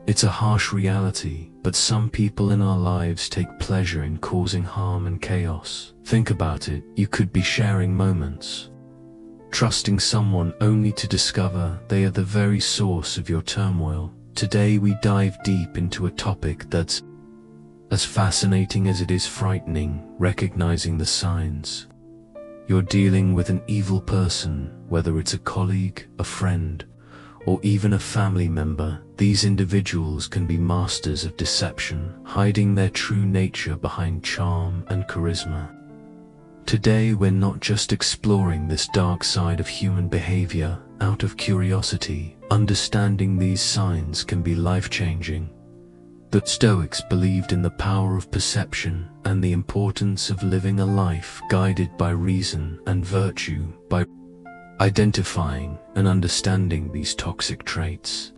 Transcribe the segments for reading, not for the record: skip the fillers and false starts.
It's a harsh reality, but some people in our lives take pleasure in causing harm and chaos. Think about it, you could be sharing moments, trusting someone only to discover they are the very source of your turmoil. Today we dive deep into a topic that's as fascinating as it is frightening, recognizing the signs. You're dealing with an evil person, whether it's a colleague, a friend, or even a family member. These individuals can be masters of deception, hiding their true nature behind charm and charisma. Today we're not just exploring this dark side of human behavior out of curiosity. Understanding these signs can be life-changing. The Stoics believed in the power of perception and the importance of living a life guided by reason and virtue. By identifying and understanding these toxic traits,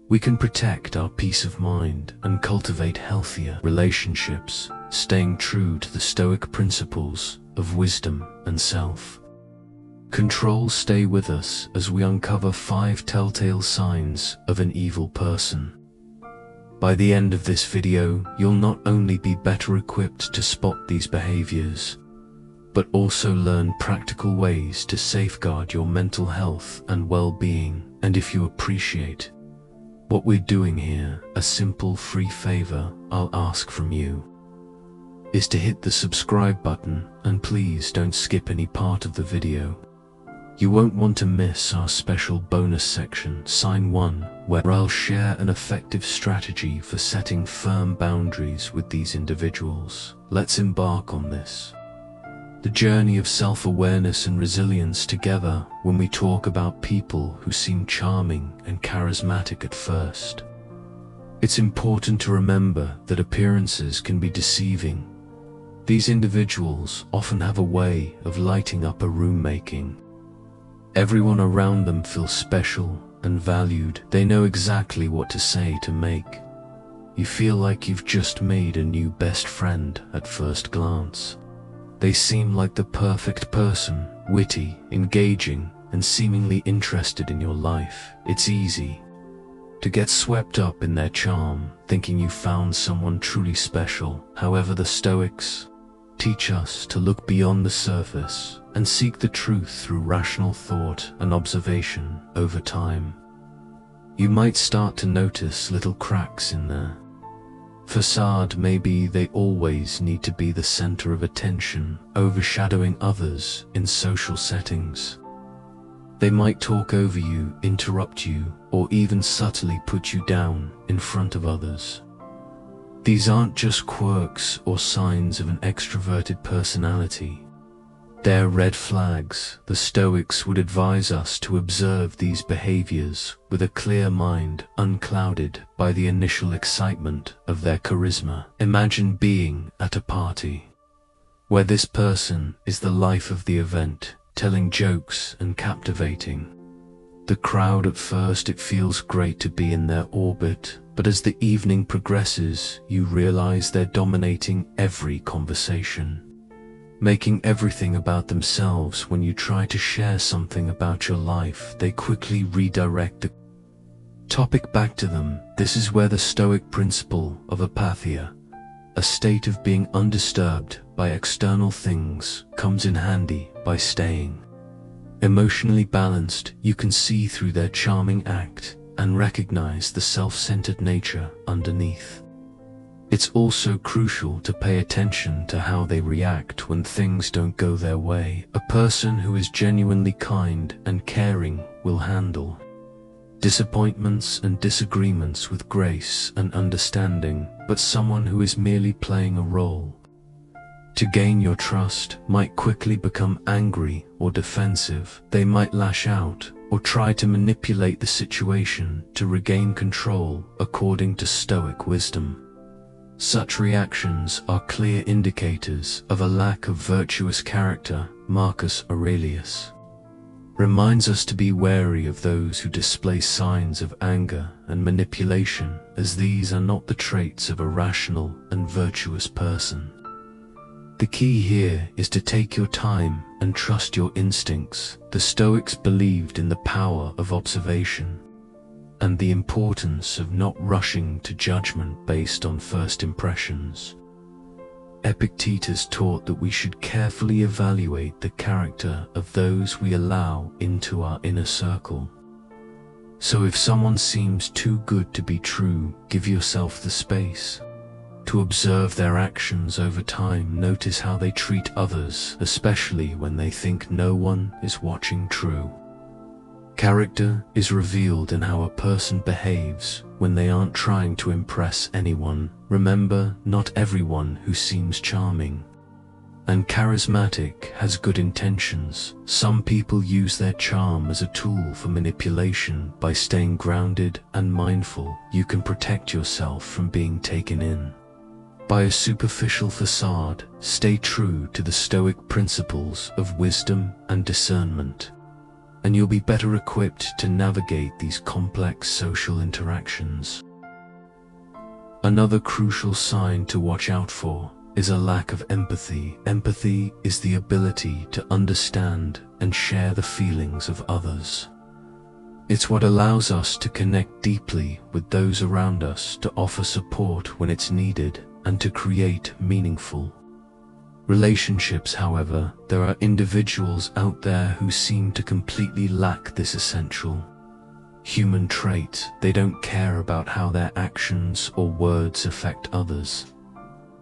we can protect our peace of mind and cultivate healthier relationships, staying true to the Stoic principles of wisdom and self-control. Stay with us as we uncover 5 telltale signs of an evil person. By the end of this video, you'll not only be better equipped to spot these behaviors, but also learn practical ways to safeguard your mental health and well-being. And if you appreciate what we're doing here, a simple free favor I'll ask from you is to hit the subscribe button, and please don't skip any part of the video. You won't want to miss our special bonus section, Sign 1, where I'll share an effective strategy for setting firm boundaries with these individuals. Let's embark on the journey of self-awareness and resilience together. When we talk about people who seem charming and charismatic at first, it's important to remember that appearances can be deceiving. These individuals often have a way of lighting up a room, making everyone around them feel special and valued. They know exactly what to say to make you feel like you've just made a new best friend at first glance. They seem like the perfect person, witty, engaging, and seemingly interested in your life. It's easy to get swept up in their charm, thinking you found someone truly special. However, the Stoics teach us to look beyond the surface and seek the truth through rational thought and observation. Over time, you might start to notice little cracks in their facade. Maybe they always need to be the center of attention, overshadowing others in social settings. They might talk over you, interrupt you, or even subtly put you down in front of others. These aren't just quirks or signs of an extroverted personality. They're red flags. The Stoics would advise us to observe these behaviors with a clear mind, unclouded by the initial excitement of their charisma. Imagine being at a party where this person is the life of the event, telling jokes and captivating the crowd. At first, it feels great to be in their orbit, but as the evening progresses, you realize they're dominating every conversation, making everything about themselves. When you try to share something about your life, they quickly redirect the topic back to them. This is where the Stoic principle of apatheia, a state of being undisturbed by external things, comes in handy. By staying emotionally balanced, you can see through their charming act and recognize the self-centered nature underneath. It's also crucial to pay attention to how they react when things don't go their way. A person who is genuinely kind and caring will handle disappointments and disagreements with grace and understanding, but someone who is merely playing a role to gain your trust might quickly become angry or defensive. They might lash out or try to manipulate the situation to regain control. According to Stoic wisdom, such reactions are clear indicators of a lack of virtuous character. Marcus Aurelius reminds us to be wary of those who display signs of anger and manipulation, as these are not the traits of a rational and virtuous person. The key here is to take your time and trust your instincts. The Stoics believed in the power of observation. and the importance of not rushing to judgment based on first impressions. Epictetus taught that we should carefully evaluate the character of those we allow into our inner circle. So if someone seems too good to be true, give yourself the space to observe their actions over time. Notice how they treat others, especially when they think no one is watching. True character is revealed in how a person behaves when they aren't trying to impress anyone. Remember, not everyone who seems charming and charismatic has good intentions. Some people use their charm as a tool for manipulation. By staying grounded and mindful, you can protect yourself from being taken in by a superficial facade. Stay true to the Stoic principles of wisdom and discernment, and you'll be better equipped to navigate these complex social interactions. Another crucial sign to watch out for is a lack of empathy. Empathy is the ability to understand and share the feelings of others. It's what allows us to connect deeply with those around us, to offer support when it's needed, and to create meaningful relationships. However, there are individuals out there who seem to completely lack this essential human trait. They don't care about how their actions or words affect others,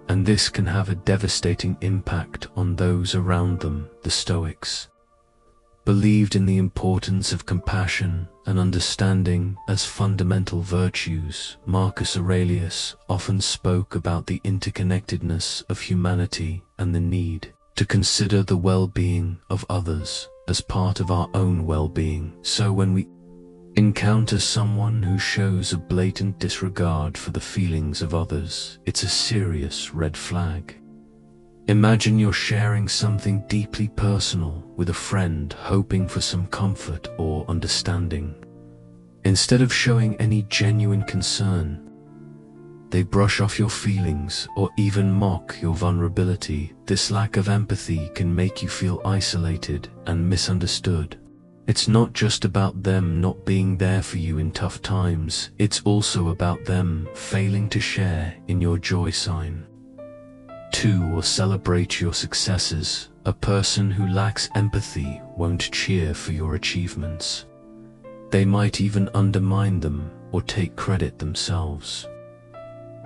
and this can have a devastating impact on those around them. The Stoics believed in the importance of compassion and understanding as fundamental virtues. Marcus Aurelius often spoke about the interconnectedness of humanity and the need to consider the well-being of others as part of our own well-being. So when we encounter someone who shows a blatant disregard for the feelings of others, it's a serious red flag. Imagine you're sharing something deeply personal with a friend, hoping for some comfort or understanding. Instead of showing any genuine concern, they brush off your feelings or even mock your vulnerability. This lack of empathy can make you feel isolated and misunderstood. It's not just about them not being there for you in tough times, it's also about them failing to share in your joy. Sign 2, or celebrate your successes. A person who lacks empathy won't cheer for your achievements. They might even undermine them or take credit themselves.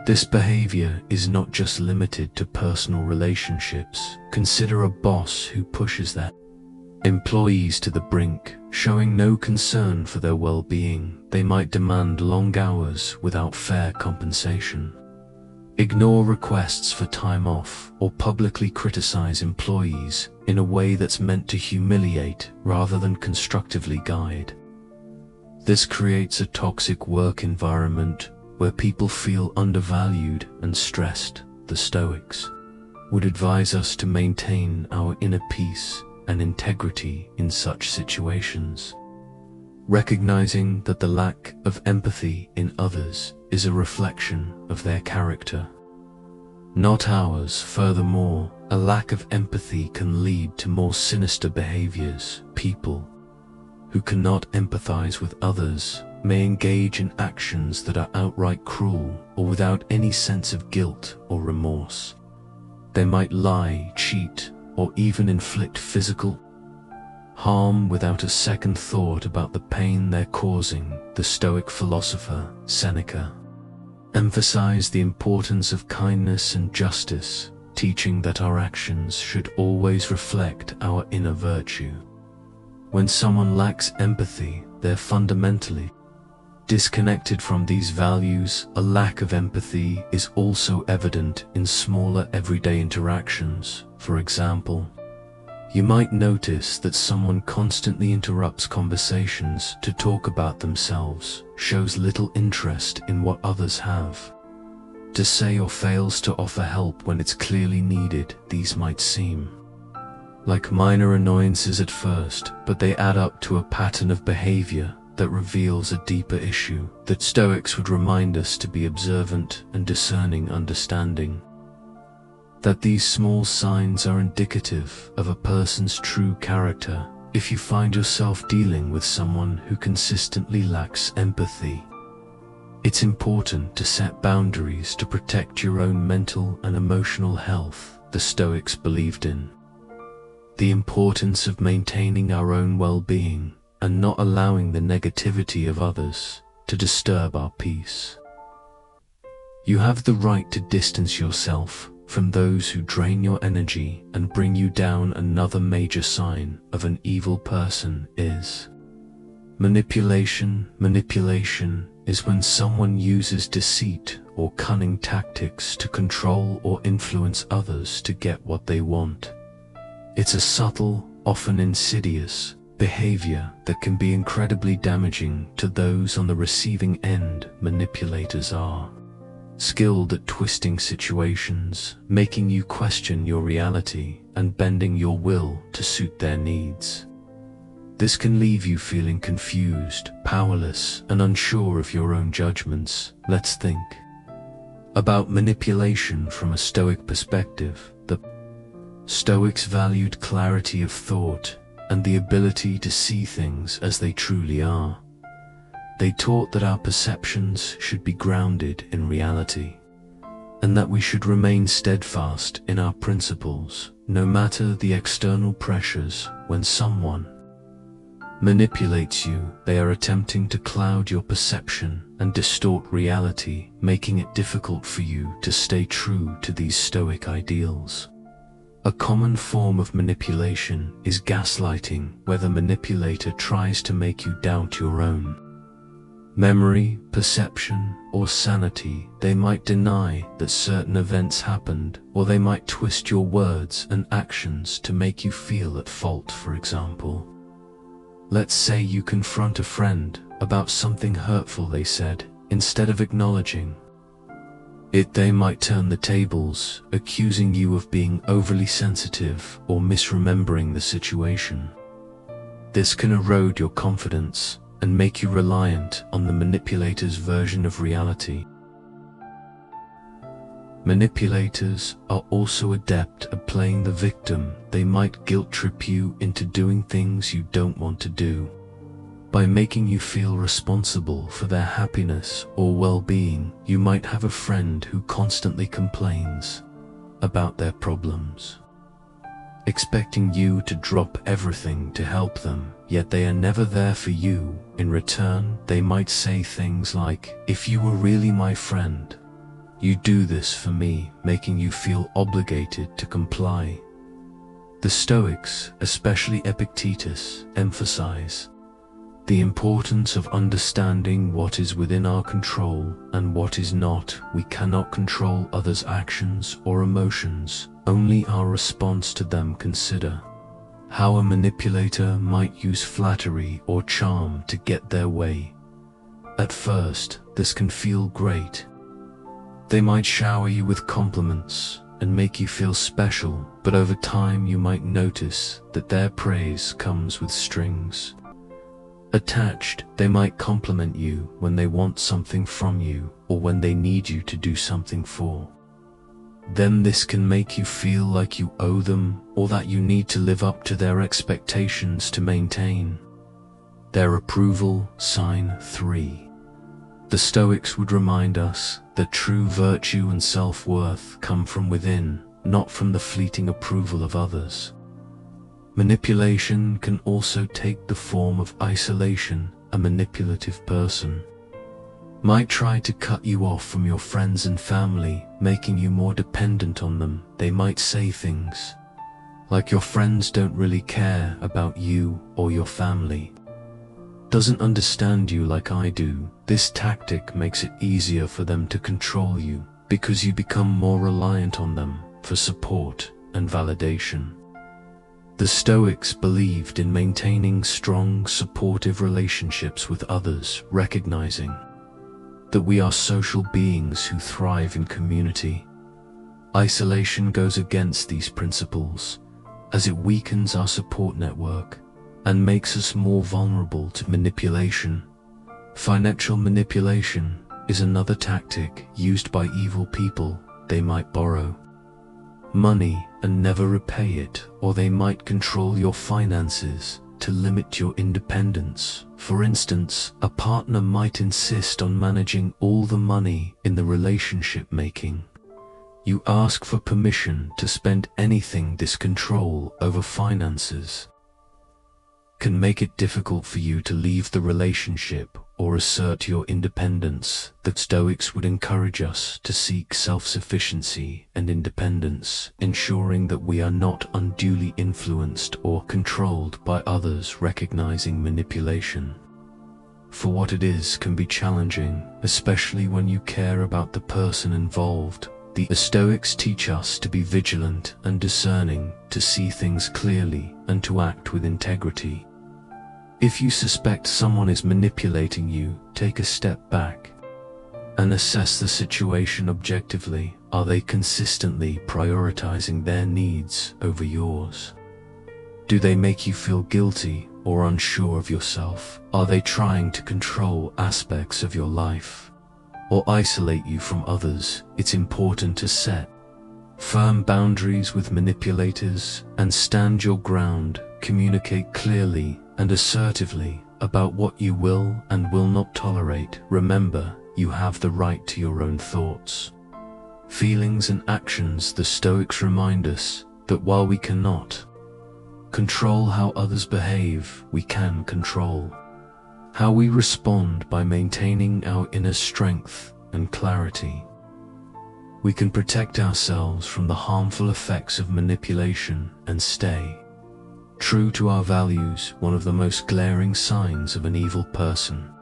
This behavior is not just limited to personal relationships. Consider a boss who pushes their employees to the brink, showing no concern for their well-being. They might demand long hours without fair compensation, ignore requests for time off, or publicly criticize employees in a way that's meant to humiliate rather than constructively guide. This creates a toxic work environment where people feel undervalued and stressed. The Stoics would advise us to maintain our inner peace and integrity in such situations, recognizing that the lack of empathy in others is a reflection of their character, not ours. Furthermore, a lack of empathy can lead to more sinister behaviors. People who cannot empathize with others may engage in actions that are outright cruel or without any sense of guilt or remorse. They might lie, cheat, or even inflict physical harm without a second thought about the pain they're causing. The Stoic philosopher Seneca emphasized the importance of kindness and justice, teaching that our actions should always reflect our inner virtue. When someone lacks empathy, they're fundamentally disconnected from these values. A lack of empathy is also evident in smaller everyday interactions. For example, you might notice that someone constantly interrupts conversations to talk about themselves, shows little interest in what others have to say, or fails to offer help when it's clearly needed. These might seem like minor annoyances at first, but they add up to a pattern of behavior that reveals a deeper issue. The Stoics would remind us to be observant and discerning, understanding that these small signs are indicative of a person's true character if you find yourself dealing with someone who consistently lacks empathy. It's important to set boundaries to protect your own mental and emotional health. The Stoics believed in the importance of maintaining our own well-being and not allowing the negativity of others to disturb our peace. You have the right to distance yourself from those who drain your energy and bring you down. Another major sign of an evil person is manipulation. Manipulation is when someone uses deceit or cunning tactics to control or influence others to get what they want. It's a subtle, often insidious behavior that can be incredibly damaging to those on the receiving end. Manipulators are skilled at twisting situations, making you question your reality and bending your will to suit their needs. This can leave you feeling confused, powerless, and unsure of your own judgments. Let's think about manipulation from a Stoic perspective. The Stoics valued clarity of thought and the ability to see things as they truly are. They taught that our perceptions should be grounded in reality, and that we should remain steadfast in our principles, no matter the external pressures. When someone manipulates you, they are attempting to cloud your perception and distort reality, making it difficult for you to stay true to these Stoic ideals. A common form of manipulation is gaslighting, where the manipulator tries to make you doubt your own memory, perception, or sanity. They might deny that certain events happened, or they might twist your words and actions to make you feel at fault. For example, let's say you confront a friend about something hurtful they said. Instead of acknowledging it, they might turn the tables, accusing you of being overly sensitive or misremembering the situation. This can erode your confidence and make you reliant on the manipulator's version of reality. Manipulators are also adept at playing the victim. They might guilt-trip you into doing things you don't want to do, by making you feel responsible for their happiness or well-being. You might have a friend who constantly complains about their problems, expecting you to drop everything to help them, yet they are never there for you. In return, they might say things like, "If you were really my friend, you'd do this for me," making you feel obligated to comply. The Stoics, especially Epictetus, emphasize the importance of understanding what is within our control and what is not. We cannot control others' actions or emotions, only our response to them. Consider how a manipulator might use flattery or charm to get their way. At first, this can feel great. They might shower you with compliments and make you feel special, but over time you might notice that their praise comes with strings attached. They might compliment you when they want something from you or when they need you to do something for them. This can make you feel like you owe them or that you need to live up to their expectations to maintain their approval. Sign 3. The Stoics would remind us that true virtue and self-worth come from within, not from the fleeting approval of others. Manipulation can also take the form of isolation. A manipulative person might try to cut you off from your friends and family, making you more dependent on them. They might say things like, "Your friends don't really care about you," or "Your family doesn't understand you like I do." This tactic makes it easier for them to control you because you become more reliant on them for support and validation. The Stoics believed in maintaining strong, supportive relationships with others, recognizing that we are social beings who thrive in community. Isolation goes against these principles, as it weakens our support network and makes us more vulnerable to manipulation. Financial manipulation is another tactic used by evil people. They might borrow money and never repay it, or they might control your finances to limit your independence. For instance, a partner might insist on managing all the money in the relationship making. You ask for permission to spend anything. This control over finances can make it difficult for you to leave the relationship or assert your independence. The Stoics would encourage us to seek self-sufficiency and independence, ensuring that we are not unduly influenced or controlled by others. Recognizing manipulation for what it is can be challenging, especially when you care about the person involved. The Stoics teach us to be vigilant and discerning, to see things clearly and to act with integrity. If you suspect someone is manipulating you, take a step back and assess the situation objectively. Are they consistently prioritizing their needs over yours? Do they make you feel guilty or unsure of yourself? Are they trying to control aspects of your life or isolate you from others? It's important to set firm boundaries with manipulators and stand your ground. Communicate clearly and assertively about what you will and will not tolerate. Remember, you have the right to your own thoughts, feelings and actions. The Stoics remind us that while we cannot control how others behave, we can control how we respond. By maintaining our inner strength and clarity, we can protect ourselves from the harmful effects of manipulation and stay true to our values. One of the most glaring signs of an evil person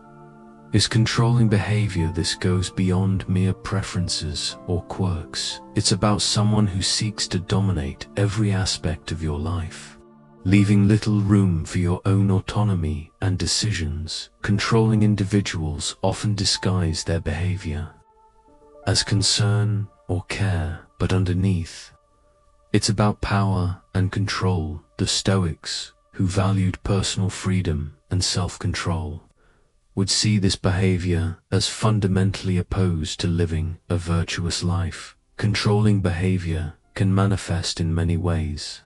is controlling behavior. This goes beyond mere preferences or quirks. It's about someone who seeks to dominate every aspect of your life, leaving little room for your own autonomy and decisions. Controlling individuals often disguise their behavior as concern or care, but underneath, it's about power and control. The Stoics, who valued personal freedom and self-control, would see this behavior as fundamentally opposed to living a virtuous life. Controlling behavior can manifest in many ways.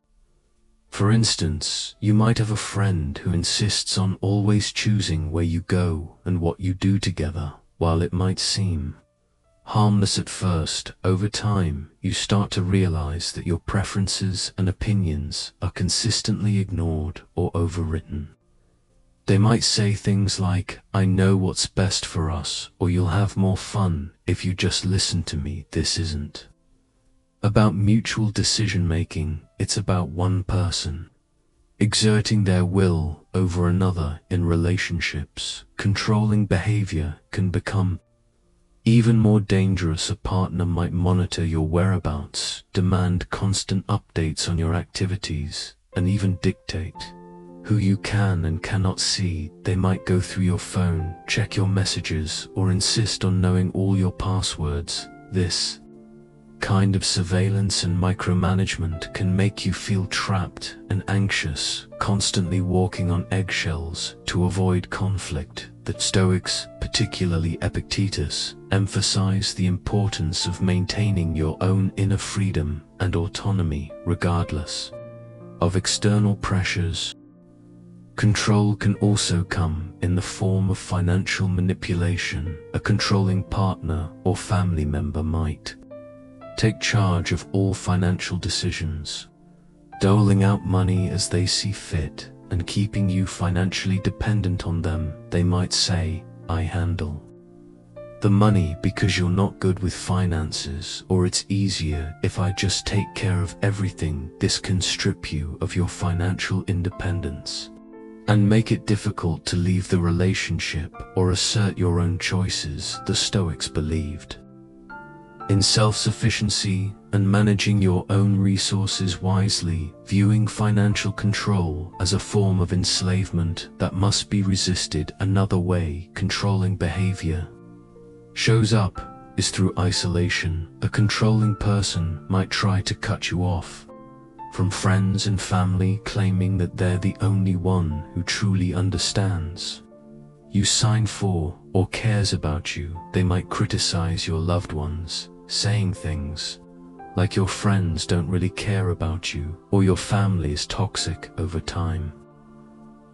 For instance, you might have a friend who insists on always choosing where you go and what you do together. While it might seem harmless at first, over time you start to realize that your preferences and opinions are consistently ignored or overwritten. They might say things like, "I know what's best for us," or "You'll have more fun if you just listen to me." This isn't about mutual decision-making, it's about one person exerting their will over another. In relationships, controlling behavior can become even more dangerous. A partner might monitor your whereabouts, demand constant updates on your activities, and even dictate who you can and cannot see. They might go through your phone, check your messages, or insist on knowing all your passwords. This kind of surveillance and micromanagement can make you feel trapped and anxious, constantly walking on eggshells to avoid conflict. The Stoics, particularly Epictetus, emphasize the importance of maintaining your own inner freedom and autonomy, regardless of external pressures. Control can also come in the form of financial manipulation. A controlling partner or family member might take charge of all financial decisions, doling out money as they see fit and keeping you financially dependent on them. They might say, "I handle the money because you're not good with finances," or "It's easier if I just take care of everything." This can strip you of your financial independence and make it difficult to leave the relationship or assert your own choices. The Stoics believed in self-sufficiency and managing your own resources wisely, viewing financial control as a form of enslavement that must be resisted. Another way controlling behavior shows up is through isolation. A controlling person might try to cut you off from friends and family, claiming that they're the only one who truly understands you, sign for, or cares about you. They might criticize your loved ones, saying things like your friends don't really care about you or your family is toxic. Over time,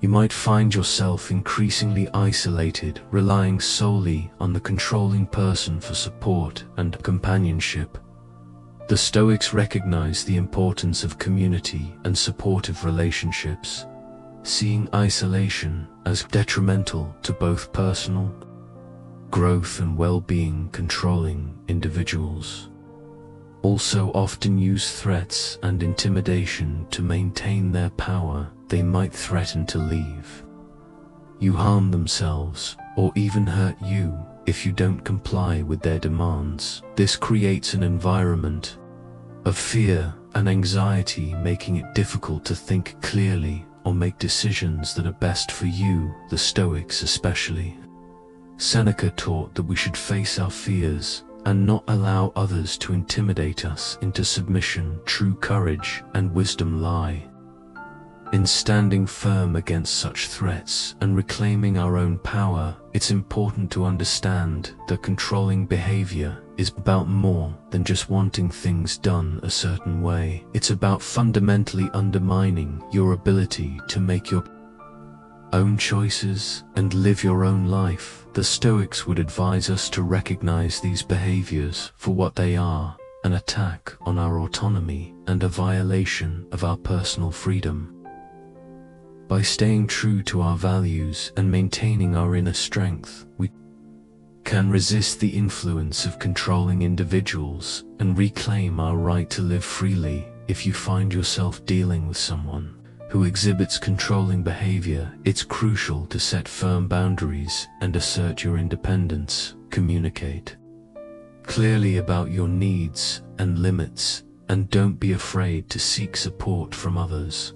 You might find yourself increasingly isolated, relying solely on the controlling person for support and companionship. The Stoics recognize the importance of community and supportive relationships, seeing isolation as detrimental to both personal growth and well-being. Controlling individuals also often use threats and intimidation to maintain their power. They might threaten to leave you, harm themselves, or even hurt you if you don't comply with their demands. This creates an environment of fear and anxiety, making it difficult to think clearly or make decisions that are best for you. The Stoics especially. Seneca taught that we should face our fears and not allow others to intimidate us into submission. True courage and wisdom lie in standing firm against such threats and reclaiming our own power. It's important to understand that controlling behavior is about more than just wanting things done a certain way. It's about fundamentally undermining your ability to make your own choices and live your own life. The Stoics would advise us to recognize these behaviors for what they are: an attack on our autonomy and a violation of our personal freedom. By staying true to our values and maintaining our inner strength, we can resist the influence of controlling individuals and reclaim our right to live freely. If you find yourself dealing with someone who exhibits controlling behavior, it's crucial to set firm boundaries and assert your independence. Communicate clearly about your needs and limits, and don't be afraid to seek support from others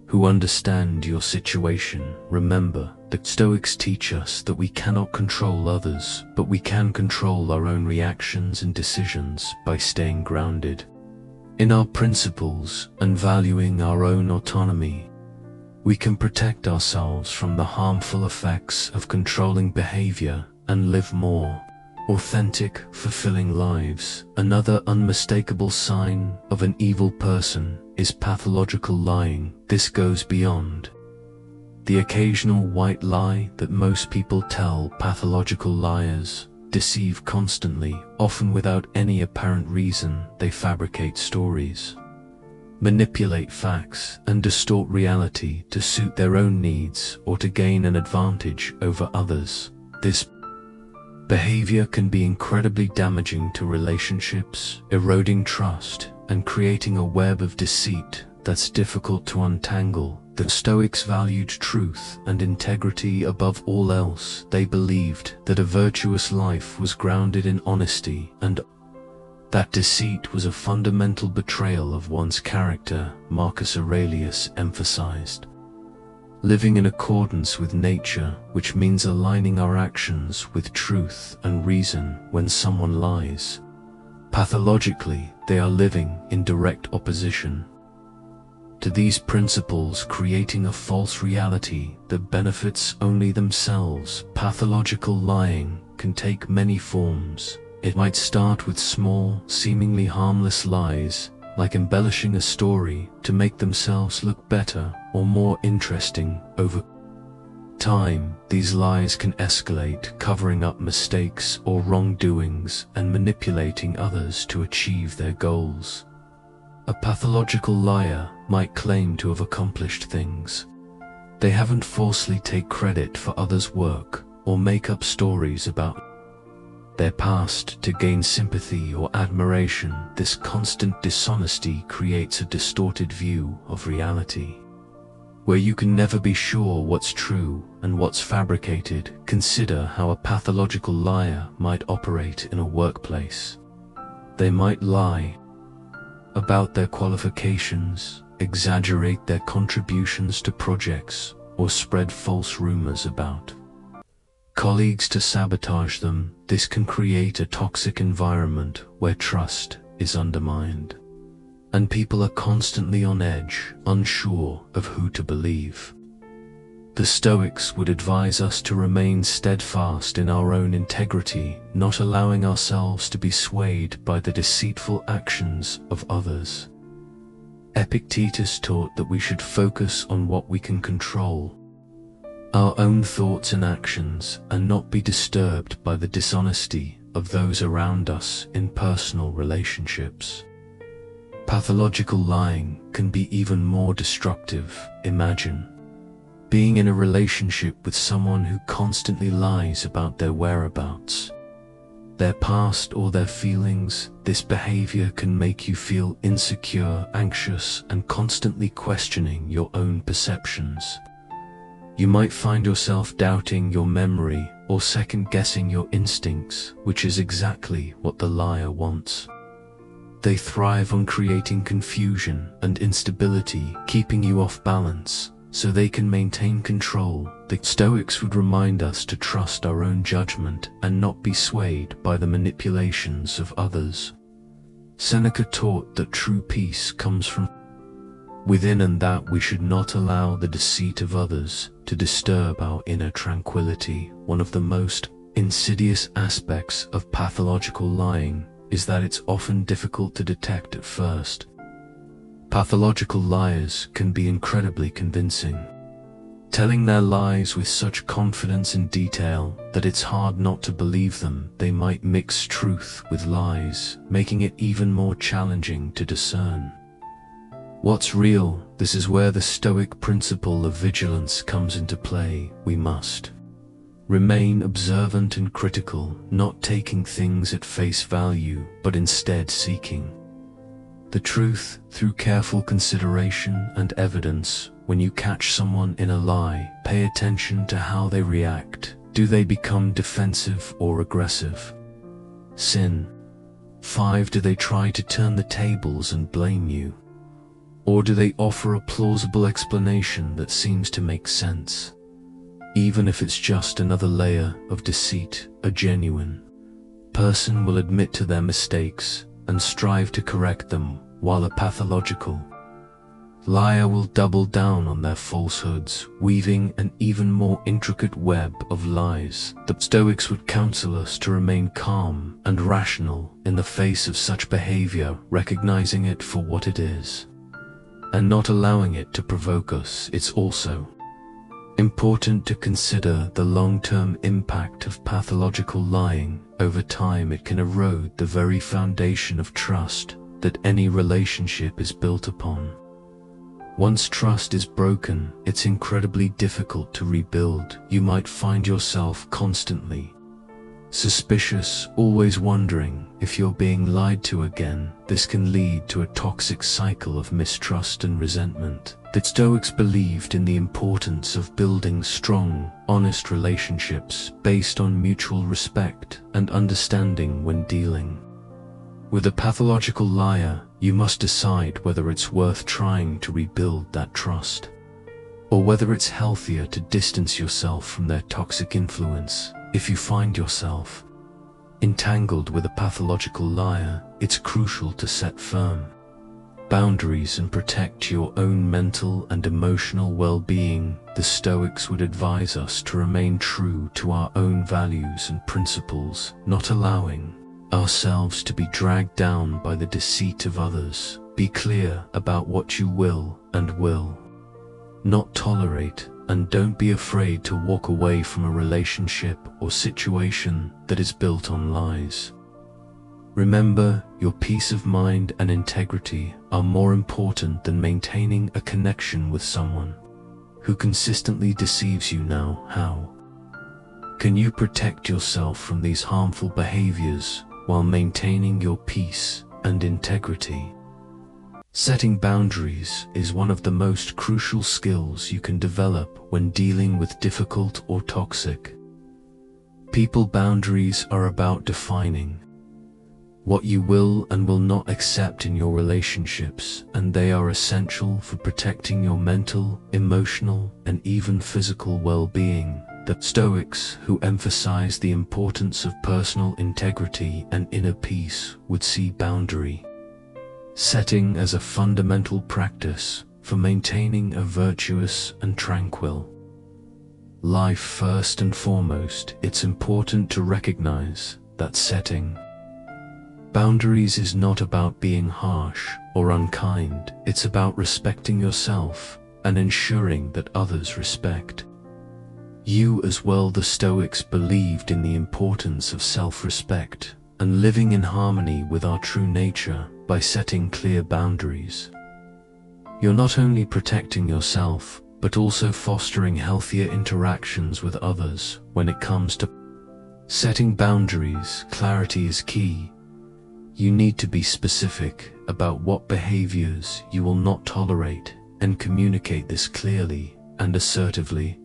who understand your situation. Remember, the Stoics teach us that we cannot control others, but we can control our own reactions and decisions by staying grounded in our principles and valuing our own autonomy. We can protect ourselves from the harmful effects of controlling behavior and live more authentic, fulfilling lives. Another unmistakable sign of an evil person is pathological lying. This goes beyond the occasional white lie that most people tell. Pathological liars deceive constantly, often without any apparent reason. They fabricate stories, manipulate facts, and distort reality to suit their own needs or to gain an advantage over others. This behavior can be incredibly damaging to relationships, eroding trust, and creating a web of deceit that's difficult to untangle. The Stoics valued truth and integrity above all else. They believed that a virtuous life was grounded in honesty, and that deceit was a fundamental betrayal of one's character. Marcus Aurelius emphasized living in accordance with nature, which means aligning our actions with truth and reason. When someone lies pathologically, they are living in direct opposition to these principles, creating a false reality that benefits only themselves. Pathological lying can take many forms. It might start with small, seemingly harmless lies, like embellishing a story to make themselves look better or more interesting. Over time, these lies can escalate, covering up mistakes or wrongdoings and manipulating others to achieve their goals. A pathological liar might claim to have accomplished things they haven't, falsely take credit for others' work, or make up stories about their past to gain sympathy or admiration. This constant dishonesty creates a distorted view of reality, where you can never be sure what's true and what's fabricated. Consider how a pathological liar might operate in a workplace. They might lie about their qualifications, exaggerate their contributions to projects, or spread false rumors about colleagues to sabotage them. This can create a toxic environment where trust is undermined, and people are constantly on edge, unsure of who to believe. The Stoics would advise us to remain steadfast in our own integrity, not allowing ourselves to be swayed by the deceitful actions of others. Epictetus taught that we should focus on what we can control our own thoughts and actions and not be disturbed by the dishonesty of those around us in personal relationships. Pathological lying can be even more destructive. Imagine being in a relationship with someone who constantly lies about their whereabouts, their past, or their feelings. This behavior can make you feel insecure, anxious, and constantly questioning your own perceptions. You might find yourself doubting your memory or second-guessing your instincts, which is exactly what the liar wants. They thrive on creating confusion and instability, keeping you off balance, so they can maintain control. The Stoics would remind us to trust our own judgment and not be swayed by the manipulations of others. Seneca taught that true peace comes from within, and that we should not allow the deceit of others to disturb our inner tranquility. One of the most insidious aspects of pathological lying is that it's often difficult to detect at first. Pathological liars can be incredibly convincing, telling their lies with such confidence and detail that it's hard not to believe them. They might mix truth with lies, making it even more challenging to discern what's real. This is where the Stoic principle of vigilance comes into play. We must remain observant and critical, not taking things at face value, but instead seeking the truth through careful consideration and evidence. When you catch someone in a lie, pay attention to how they react. Do they become defensive or aggressive? Sin. 5. Do they try to turn the tables and blame you? Or do they offer a plausible explanation that seems to make sense? Even if it's just another layer of deceit, a genuine person will admit to their mistakes and strive to correct them, while a pathological liar will double down on their falsehoods, weaving an even more intricate web of lies. The Stoics would counsel us to remain calm and rational in the face of such behavior, recognizing it for what it is and not allowing it to provoke us. It's also important to consider the long-term impact of pathological lying. Over time, it can erode the very foundation of trust that any relationship is built upon. Once trust is broken, it's incredibly difficult to rebuild. You might find yourself constantly suspicious, always wondering if you're being lied to again. This can lead to a toxic cycle of mistrust and resentment. The Stoics believed in the importance of building strong, honest relationships based on mutual respect and understanding. When dealing with a pathological liar, you must decide whether it's worth trying to rebuild that trust, or whether it's healthier to distance yourself from their toxic influence. If you find yourself entangled with a pathological liar, it's crucial to set firm boundaries and protect your own mental and emotional well-being. The Stoics would advise us to remain true to our own values and principles, not allowing ourselves to be dragged down by the deceit of others. Be clear about what you will and will not tolerate, and don't be afraid to walk away from a relationship or situation that is built on lies. Remember, your peace of mind and integrity are more important than maintaining a connection with someone who consistently deceives you. Now, how can you protect yourself from these harmful behaviors while maintaining your peace and integrity? Setting boundaries is one of the most crucial skills you can develop when dealing with difficult or toxic people. Boundaries are about defining what you will and will not accept in your relationships, and they are essential for protecting your mental, emotional, and even physical well-being. The Stoics, who emphasize the importance of personal integrity and inner peace, would see boundary setting as a fundamental practice for maintaining a virtuous and tranquil life. First and foremost, it's important to recognize that setting boundaries is not about being harsh or unkind. It's about respecting yourself and ensuring that others respect You as well. The Stoics believed in the importance of self-respect and living in harmony with our true nature by setting clear boundaries. You're not only protecting yourself, but also fostering healthier interactions with others. When it comes to setting boundaries, clarity is key. You need to be specific about what behaviors you will not tolerate and communicate this clearly and assertively.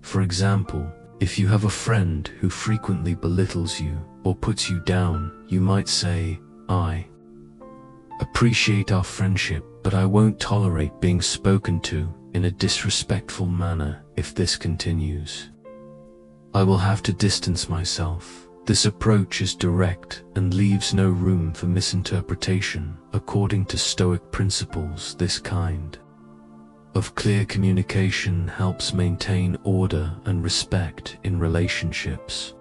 For example, if you have a friend who frequently belittles you or puts you down, you might say, "I appreciate our friendship, but I won't tolerate being spoken to in a disrespectful manner. If this continues, I will have to distance myself." This approach is direct and leaves no room for misinterpretation. According to Stoic principles, this kind of clear communication helps maintain order and respect in relationships.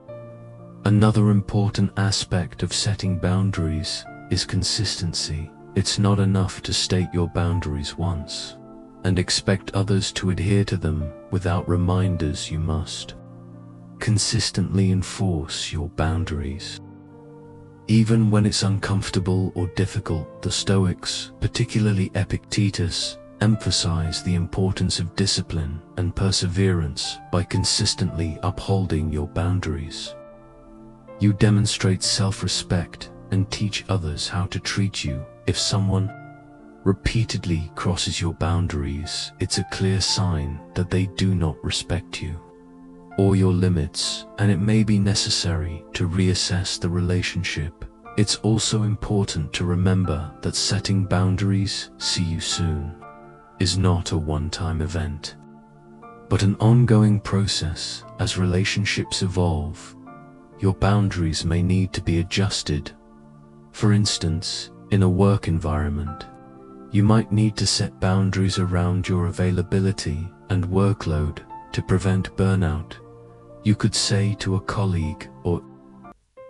Another important aspect of setting boundaries is consistency. It's not enough to state your boundaries once and expect others to adhere to them without reminders. You must consistently enforce your boundaries, even when it's uncomfortable or difficult. The Stoics, particularly Epictetus, emphasize the importance of discipline and perseverance. By consistently upholding your boundaries, you demonstrate self-respect and teach others how to treat you. If someone repeatedly crosses your boundaries, it's a clear sign that they do not respect you or your limits, and it may be necessary to reassess the relationship. It's also important to remember that setting boundaries, "see you soon," is not a one-time event, but an ongoing process. As relationships evolve, your boundaries may need to be adjusted. For instance, in a work environment, you might need to set boundaries around your availability and workload to prevent burnout. You could say to a colleague or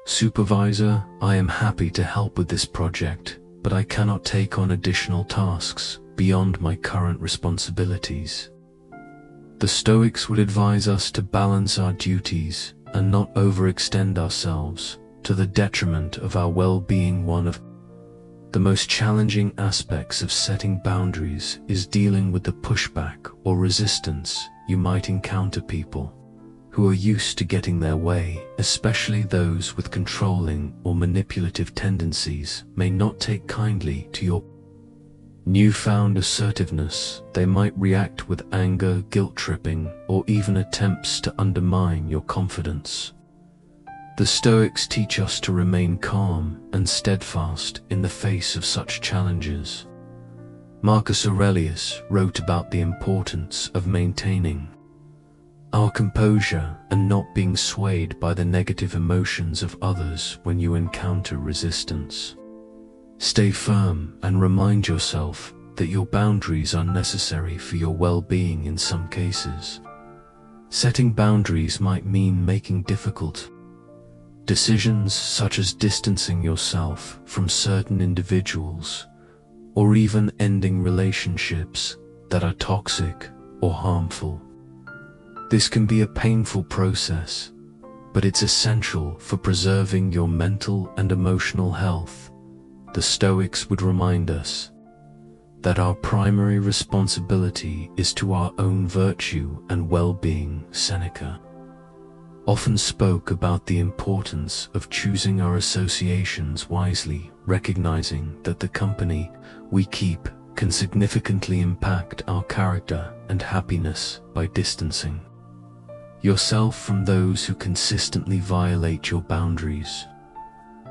supervisor, "I am happy to help with this project, but I cannot take on additional tasks beyond my current responsibilities." The Stoics would advise us to balance our duties and not overextend ourselves to the detriment of our well-being. One of the most challenging aspects of setting boundaries is dealing with the pushback or resistance. You might encounter people who are used to getting their way, especially those with controlling or manipulative tendencies, may not take kindly to your newfound assertiveness. They might react with anger, guilt-tripping, or even attempts to undermine your confidence. The Stoics teach us to remain calm and steadfast in the face of such challenges. Marcus Aurelius wrote about the importance of maintaining our composure and not being swayed by the negative emotions of others. When you encounter resistance, stay firm and remind yourself that your boundaries are necessary for your well-being. In some cases, setting boundaries might mean making difficult decisions, such as distancing yourself from certain individuals or even ending relationships that are toxic or harmful. This can be a painful process, but it's essential for preserving your mental and emotional health. The Stoics would remind us that our primary responsibility is to our own virtue and well-being. Seneca often spoke about the importance of choosing our associations wisely, recognizing that the company we keep can significantly impact our character and happiness. By distancing yourself from those who consistently violate your boundaries,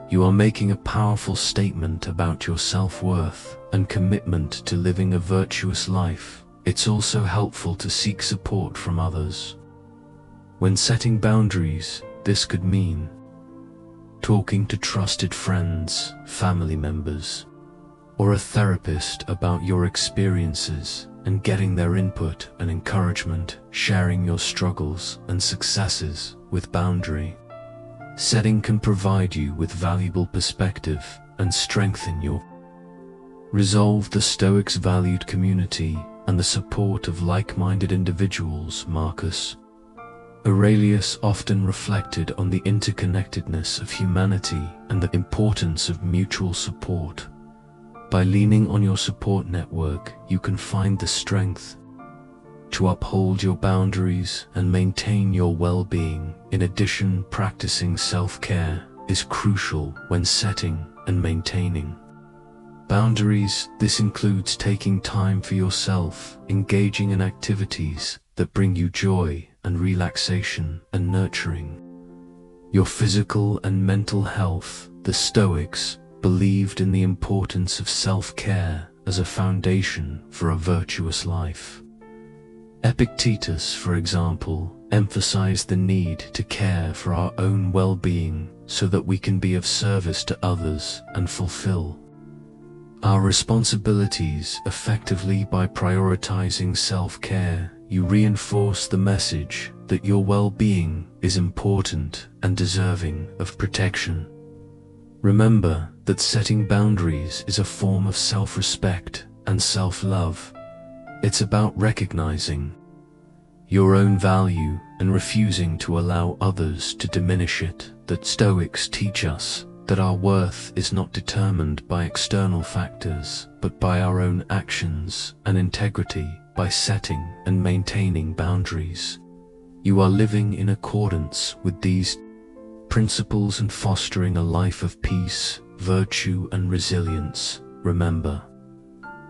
you are making a powerful statement about your self-worth and commitment to living a virtuous life. It's also helpful to seek support from others. When setting boundaries, this could mean talking to trusted friends, family members, or a therapist about your experiences and getting their input and encouragement. Sharing your struggles and successes with boundary setting can provide you with valuable perspective and strengthen your resolve. The Stoics valued community and the support of like-minded individuals. Marcus Aurelius often reflected on the interconnectedness of humanity and the importance of mutual support. By leaning on your support network, you can find the strength to uphold your boundaries and maintain your well-being. In addition, practicing self-care is crucial when setting and maintaining boundaries. This includes taking time for yourself, engaging in activities that bring you joy and relaxation, and nurturing your physical and mental health. The Stoics believed in the importance of self-care as a foundation for a virtuous life. Epictetus, for example, emphasized the need to care for our own well-being so that we can be of service to others and fulfill our responsibilities effectively. By prioritizing self-care, you reinforce the message that your well-being is important and deserving of protection. Remember that setting boundaries is a form of self-respect and self-love. It's about recognizing your own value and refusing to allow others to diminish it. The Stoics teach us that our worth is not determined by external factors, but by our own actions and integrity. By setting and maintaining boundaries, you are living in accordance with these principles and fostering a life of peace, virtue, and resilience. Remember,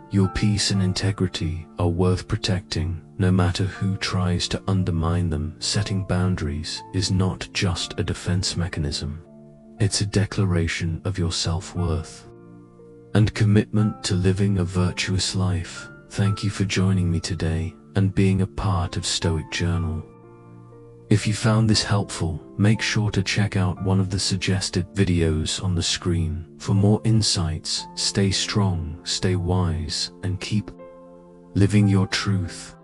your peace and integrity are worth protecting, no matter who tries to undermine them. Setting boundaries is not just a defense mechanism. It's a declaration of your self-worth and commitment to living a virtuous life. Thank you for joining me today and being a part of Stoic Journal. If you found this helpful, make sure to check out one of the suggested videos on the screen. For more insights, stay strong, stay wise, and keep living your truth.